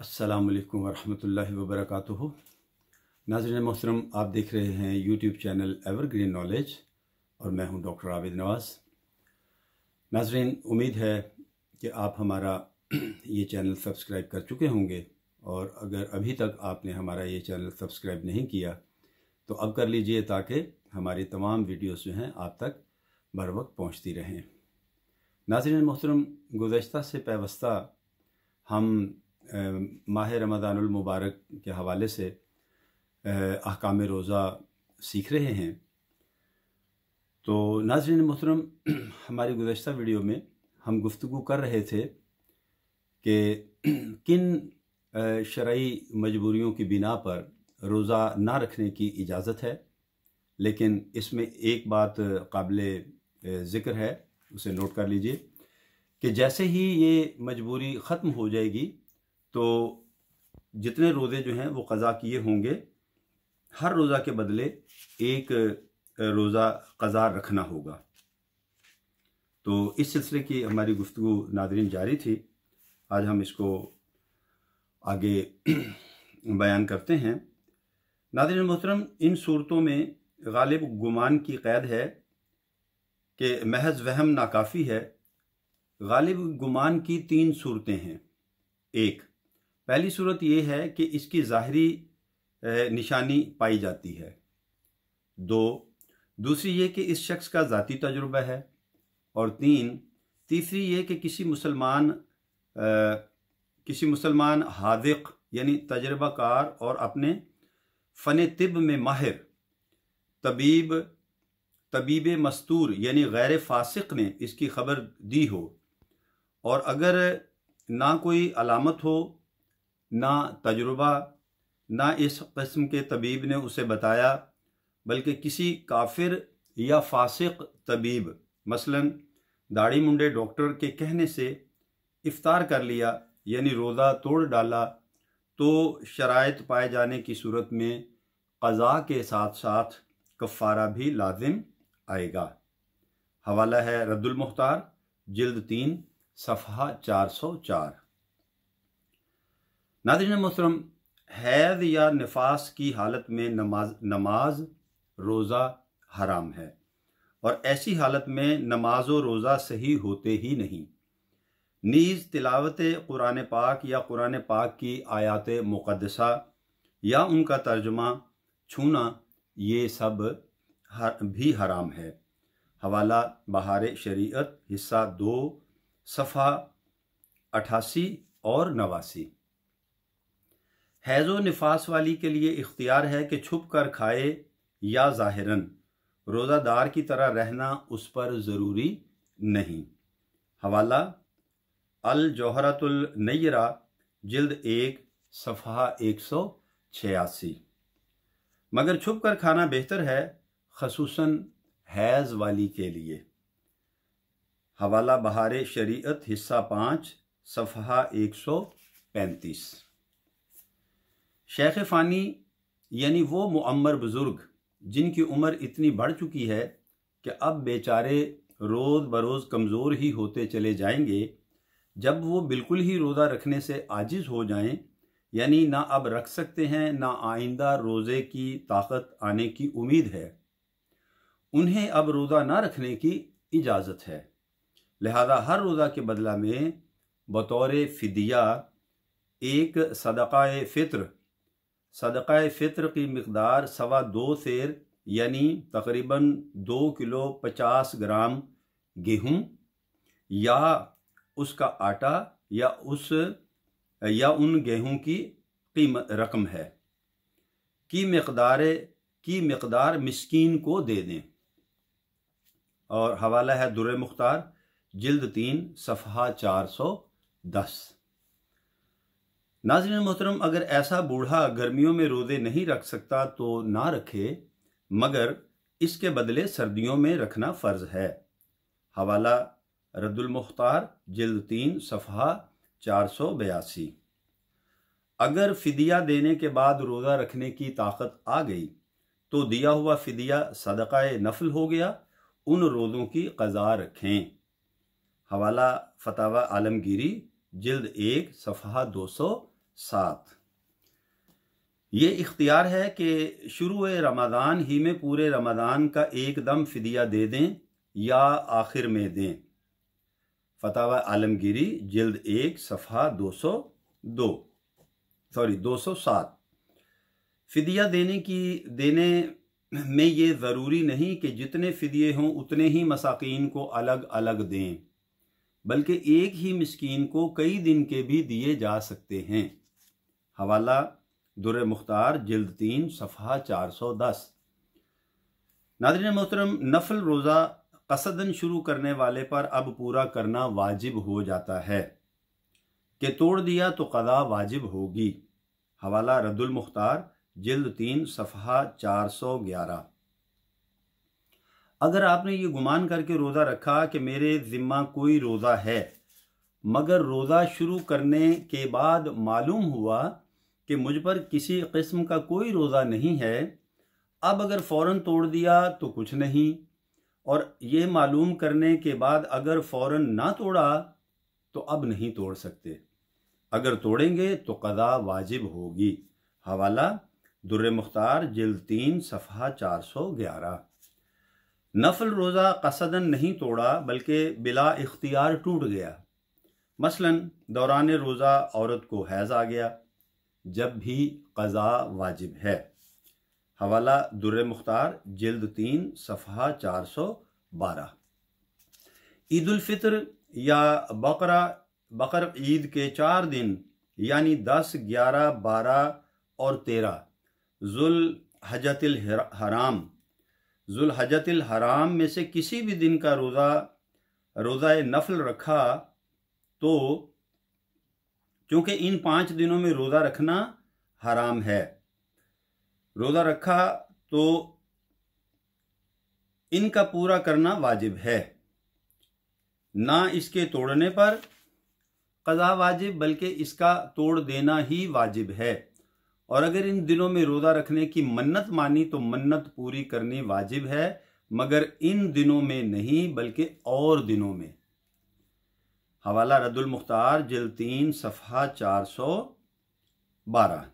अस्सलामुअलैकुम वरहमतुल्लाहि वबरकातुहू। नाज़रीन मोहतरम, आप देख रहे हैं यूट्यूब चैनल एवरग्रीन नॉलेज और मैं हूं डॉक्टर आबिद नवाज़। नाज़रीन, उम्मीद है कि आप हमारा ये चैनल सब्सक्राइब कर चुके होंगे, और अगर अभी तक आपने हमारा ये चैनल सब्सक्राइब नहीं किया तो अब कर लीजिए, ताकि हमारी तमाम वीडियोस जो हैं आप तक बर वक्त पहुँचती रहें। नाज़रीन मोहतरम, गुज़श्ता से पैवस्ता हम माह रमज़ानुल मुबारक के हवाले से अहकाम रोज़ा सीख रहे हैं। तो नाज़रीन मोहतरम, हमारी गुज़श्ता वीडियो में हम गुफ्तगू कर रहे थे कि किन शरई मजबूरियों की बिना पर रोज़ा ना रखने की इजाज़त है, लेकिन इसमें एक बात काबिले ज़िक्र है, उसे नोट कर लीजिए कि जैसे ही ये मजबूरी ख़त्म हो जाएगी तो जितने रोज़े जो हैं वो क़ज़ा किए होंगे, हर रोज़ा के बदले एक रोज़ा क़ज़ा रखना होगा। तो इस सिलसिले की हमारी गुफ्तगू नाज़रीन जारी थी। आज हम इसको आगे बयान करते हैं। नाज़रीन मोहतरम, इन सूरतों में गालिब गुमान की क़ैद है कि महज वहम नाकाफ़ी है। गालिब गुमान की तीन सूरतें हैं। एक, पहली सूरत ये है कि इसकी ज़ाहिरी निशानी पाई जाती है। दो, दूसरी ये कि इस शख्स का ज़ाती तजुर्बा है। और तीसरी ये कि किसी मुसलमान हादिक यानी तजर्बाकार और अपने फ़न तिब में माहिर तबीब मस्तूर यानी गैर फासिक ने इसकी खबर दी हो, और अगर ना कोई अलामत हो, ना तजुर्बा, ना इस किस्म के तबीब ने उसे बताया, बल्कि किसी काफिर या फासिक तबीब मसलन दाढ़ी मुंडे डॉक्टर के कहने से इफ्तार कर लिया यानी रोज़ा तोड़ डाला, तो शराइत पाए जाने की सूरत में क़ज़ा के साथ साथ कफ़ारा भी लाजिम आएगा। हवाला है रद्दुल मुख्तार, जिल्द 3, सफ़हा 404। नाज़रीन मोहतरम, हैज़ या निफास की हालत में नमाज रोज़ा हराम है, और ऐसी हालत में नमाज और रोज़ा सही होते ही नहीं। नीज़ तिलावत कुरान पाक या कुरान पाक की आयात मुक़द्दसा या उनका तर्जुमा छूना, ये सब भी हराम है। हवाला बहार शरीयत, हिस्सा 2, सफ़हा 88 और 89। हैज़ो निफास वाली के लिए इख्तियार है कि छुप कर खाए या ज़ाहिरन, रोज़ादार की तरह रहना उस पर ज़रूरी नहीं। हवाला अल जौहरतुल नय्यरा, जिल्द 1, सफ़हा 186। मगर छुप कर खाना बेहतर है, ख़ुसूसन हैज़ वाली के लिए। हवाला बहार शरीयत, हिस्सा 5, सफ़हा 135। शेख फ़ानी यानी वो मुअम्मर बुज़ुर्ग जिनकी उम्र इतनी बढ़ चुकी है कि अब बेचारे रोज़ बरोज़ कमज़ोर ही होते चले जाएंगे, जब वो बिल्कुल ही रोज़ा रखने से आजिज़ हो जाएं, यानी ना अब रख सकते हैं, ना आइंदा रोज़े की ताकत आने की उम्मीद है, उन्हें अब रोज़ा ना रखने की इजाज़त है। लिहाजा हर रोज़ा के बदला में बतौर फ़िदिया एक सदक़ाए फ़ित्र की मिक़दार 2.25 सेर यानी तकरीबन 2 किलो 50 ग्राम गेहूँ या उसका आटा या उन गेहूँ की रकम है की मिक़दार मिस्कीन को दे दें। और हवाला है दुर्र मुख्तार, जिल्द 3, सफ़हा 410। नाज़रीन मोहतरम, अगर ऐसा बूढ़ा गर्मियों में रोज़े नहीं रख सकता तो ना रखे, मगर इसके बदले सर्दियों में रखना फ़र्ज़ है। हवाला रद्दुल मुख्तार, जिल्द 3, सफ़हा 482। अगर फ़िदिया देने के बाद रोज़ा रखने की ताकत आ गई तो दिया हुआ फ़िदिया सदक़ाए नफल हो गया, उन रोज़ों की क़ज़ा रखें। हवाला फतावा आलमगीरी, जिल्द 1, सफ़हा 200 7 یہ اختیار ہے کہ شروع رمضان ہی میں پورے رمضان کا ایک دم فدیہ دے دیں یا آخر میں دیں۔ فتاوی عالمگیری جلد 1 صفحہ 207۔ فدیہ دینے میں یہ ضروری نہیں کہ جتنے فدیے ہوں اتنے ہی مساکین کو الگ الگ دیں، بلکہ ایک ہی مسکین کو کئی دن کے بھی دیے جا سکتے ہیں۔ حوالہ در مختار جلد 3 صفحہ 410۔ ناظرین محترم، نفل روزہ قصداً شروع کرنے والے پر اب پورا کرنا واجب ہو جاتا ہے کہ توڑ دیا تو قضا واجب ہوگی۔ حوالہ رد المختار جلد 3 صفحہ 411۔ اگر آپ نے یہ گمان کر کے روزہ رکھا کہ میرے ذمہ کوئی روزہ ہے، مگر روزہ شروع کرنے کے بعد معلوم ہوا کہ مجھ پر کسی قسم کا کوئی روزہ نہیں ہے، اب اگر فوراً توڑ دیا تو کچھ نہیں، اور یہ معلوم کرنے کے بعد اگر فوراً نہ توڑا تو اب نہیں توڑ سکتے، اگر توڑیں گے تو قضا واجب ہوگی۔ حوالہ در مختار جلد 3 صفحہ 411۔ نفل روزہ قصداً نہیں توڑا بلکہ بلا اختیار ٹوٹ گیا، مثلا دوران روزہ عورت کو حیض آ گیا، جب بھی قضا واجب ہے۔ حوالہ در مختار جلد 3 صفحہ 412۔ عید الفطر یا بقر عید کے 4 دن یعنی 10، 11، 12 اور 13 ذوالحجۃ الحرام میں سے کسی بھی دن کا روزہ نفل رکھا تو چونکہ ان 5 دنوں میں روزہ رکھنا حرام ہے، روزہ رکھا تو ان کا پورا کرنا واجب ہے، نہ اس کے توڑنے پر قضا واجب بلکہ اس کا توڑ دینا ہی واجب ہے، اور اگر ان دنوں میں روزہ رکھنے کی منت مانی تو منت پوری کرنی واجب ہے، مگر ان دنوں میں نہیں بلکہ اور دنوں میں۔ حوالہ رد المختار جلد 3 صفحہ 412۔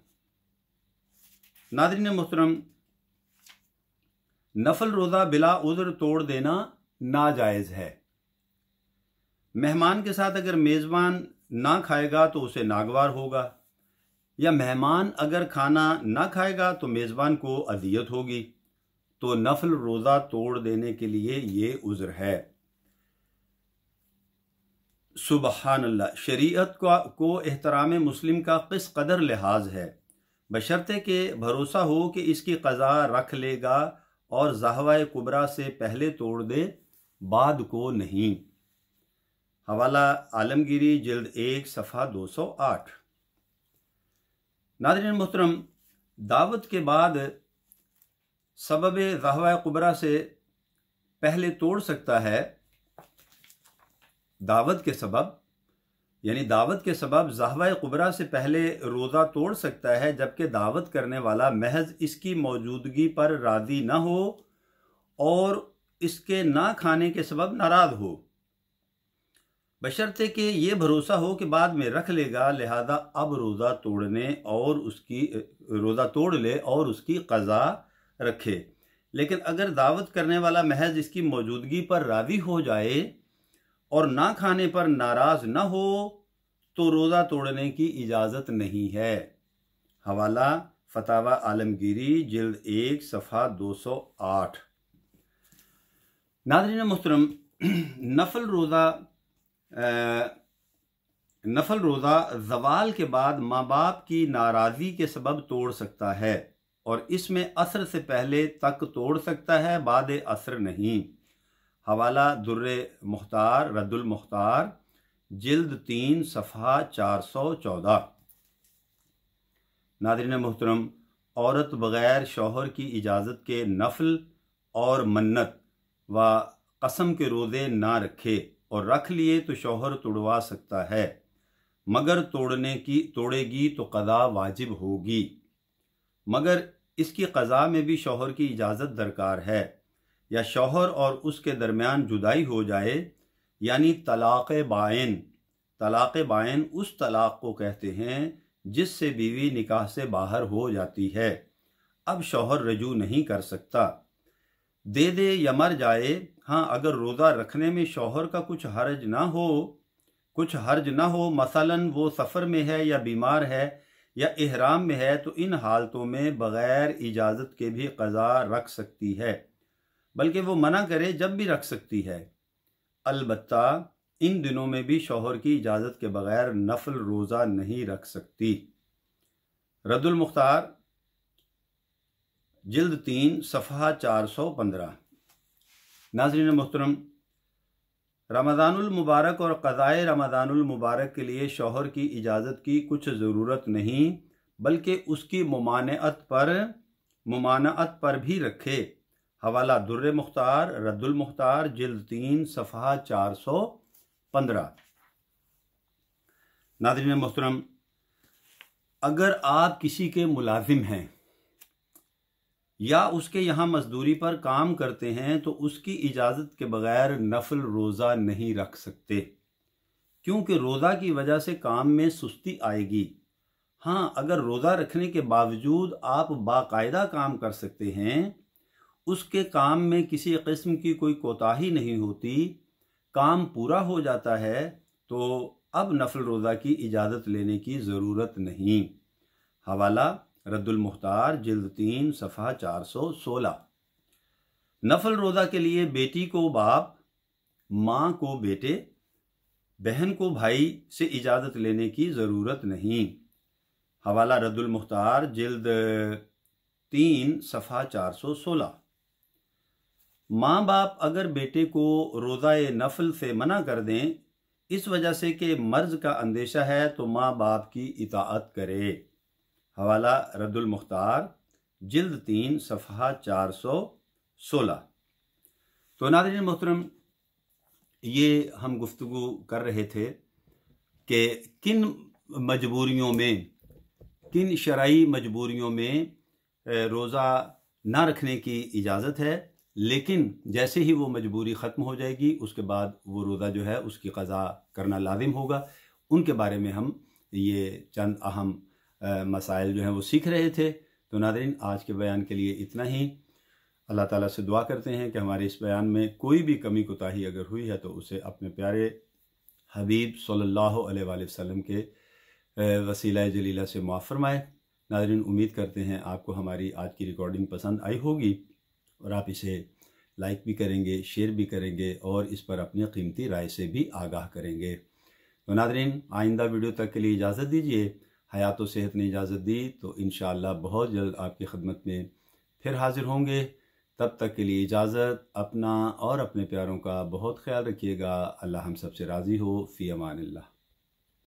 ناظرین محترم، نفل روزہ بلا عذر توڑ دینا ناجائز ہے۔ مہمان کے ساتھ اگر میزبان نہ کھائے گا تو اسے ناگوار ہوگا، یا مہمان اگر کھانا نہ کھائے گا تو میزبان کو اذیت ہوگی، تو نفل روزہ توڑ دینے کے لیے یہ عذر ہے۔ سبحان اللہ، شریعت کو احترام مسلم کا کس قدر لحاظ ہے، بشرطے کہ بھروسہ ہو کہ اس کی قضا رکھ لے گا اور زہوہ کبریٰ سے پہلے توڑ دے، بعد کو نہیں۔ حوالہ عالمگیری جلد 1 صفحہ 208۔ ناظرین محترم، دعوت کے بعد سبب زہوہ کبریٰ سے پہلے توڑ سکتا ہے، دعوت کے سبب زہوہ کبریٰ سے پہلے روزہ توڑ سکتا ہے، جبکہ دعوت کرنے والا محض اس کی موجودگی پر راضی نہ ہو اور اس کے نہ کھانے کے سبب ناراض ہو، بشرطے کہ یہ بھروسہ ہو کہ بعد میں رکھ لے گا، لہذا اب روزہ توڑ لے اور اس کی قضا رکھے۔ لیکن اگر دعوت کرنے والا محض اس کی موجودگی پر راضی ہو جائے اور نہ کھانے پر ناراض نہ ہو تو روزہ توڑنے کی اجازت نہیں ہے۔ حوالہ فتاوی عالمگیری جلد 1 صفحہ 208۔ ناظرین محترم، نفل روزہ زوال کے بعد ماں باپ کی ناراضی کے سبب توڑ سکتا ہے، اور اس میں عصر سے پہلے تک توڑ سکتا ہے، بعد عصر نہیں۔ حوالہ در مختار رد المختار جلد 3 صفحہ 414۔ ناظرین محترم، عورت بغیر شوہر کی اجازت کے نفل اور منت و قسم کے روزے نہ رکھے، اور رکھ لیے تو شوہر توڑوا سکتا ہے، مگر توڑے گی تو قضا واجب ہوگی، مگر اس کی قضا میں بھی شوہر کی اجازت درکار ہے، یا شوہر اور اس کے درمیان جدائی ہو جائے، یعنی طلاق بائن اس طلاق کو کہتے ہیں जिस से बीवी निकाह से बाहर हो जाती है, अब शौहर रजू नहीं कर सकता। दे दे या मर जाए, हाँ अगर रोज़ा रखने में शौहर का कुछ हर्ज ना हो, मसलन वो सफ़र में है या बीमार है या इहराम में है, तो इन हालतों में बग़ैर इजाज़त के भी क़ज़ा रख सकती है, बल्कि वो मना करे जब भी रख सकती है। अलबत्ता इन दिनों में भी शौहर की इजाज़त के बग़ैर नफल रोज़ा नहीं रख सकती। रद्दुल मुख्तार जिल्द 3 सफ़हा 415। नाज़रीन मोहतरम, रमज़ानुल मुबारक और क़ज़ाए रमज़ानुल मुबारक के लिए शौहर की इजाज़त की कुछ ज़रूरत नहीं, बल्कि उसकी मुमानअत पर भी रखे। हवाला दुर्र मुख्तार रद्दुल मुख्तार जिल्द 3 सफ़हा 415। नाज़रीन मोहतरम, अगर आप किसी के मुलाजिम हैं या उसके यहाँ मजदूरी पर काम करते हैं तो उसकी इजाज़त के बग़ैर नफल रोज़ा नहीं रख सकते, क्योंकि रोज़ा की वजह से काम में सुस्ती आएगी। हाँ, अगर रोज़ा रखने के बावजूद आप बाकायदा काम कर सकते हैं, उसके काम में किसी किस्म की कोई कोताही नहीं होती, काम पूरा हो जाता है, तो अब नफल रोज़ा की इजाज़त लेने की ज़रूरत नहीं। हवाला रद्दुल मुख्तार जिल्द 3 सफ़हा 416। नफल रोज़ा के लिए बेटी को बाप, माँ को बेटे, बहन को भाई से इजाज़त लेने की ज़रूरत नहीं। हवाला रद्दुल मुख्तार जिल्द 3 सफ़हा 416। माँ बाप अगर बेटे को रोज़ाए नफल से मना कर दें इस वजह से कि मर्ज़ का अंदेशा है, तो माँ बाप की इताअत करे। हवाला रद्दुल मुख्तार जिल्द 3 सफ़हा 416। तो नाज़रीन मोहतरम, ये हम गुफ्तगू कर रहे थे कि किन शरई मजबूरियों में रोज़ा ना रखने की इजाज़त है, लेकिन जैसे ही वो मजबूरी ख़त्म हो जाएगी उसके बाद वो रोज़ा जो है उसकी क़ज़ा करना लाजिम होगा। उनके बारे में हम ये चंद अहम मसाइल जो हैं वो सीख रहे थे। तो नाज़रीन, आज के बयान के लिए इतना ही। अल्लाह ताला से दुआ करते हैं कि हमारे इस बयान में कोई भी कमी कोताही अगर हुई है तो उसे अपने प्यारे हबीब सल्लल्लाहु अलैहि वसल्लम के वसीला जलीला से माफ़ फरमाए। नाज़रीन, उम्मीद करते हैं आपको हमारी आज की रिकॉर्डिंग पसंद आई होगी और आप इसे लाइक भी करेंगे, शेयर भी करेंगे और इस पर अपनी कीमती राय से भी आगाह करेंगे। तो नाज़रीन, आइंदा वीडियो तक के लिए इजाज़त दीजिए। हयात व सेहत ने इजाज़त दी तो इंशाअल्लाह बहुत जल्द आपकी खिदमत में फिर हाजिर होंगे। तब तक के लिए इजाज़त। अपना और अपने प्यारों का बहुत ख्याल रखिएगा। अल्लाह हम सब से राज़ी हो। फ़ी अमानिल्लाह।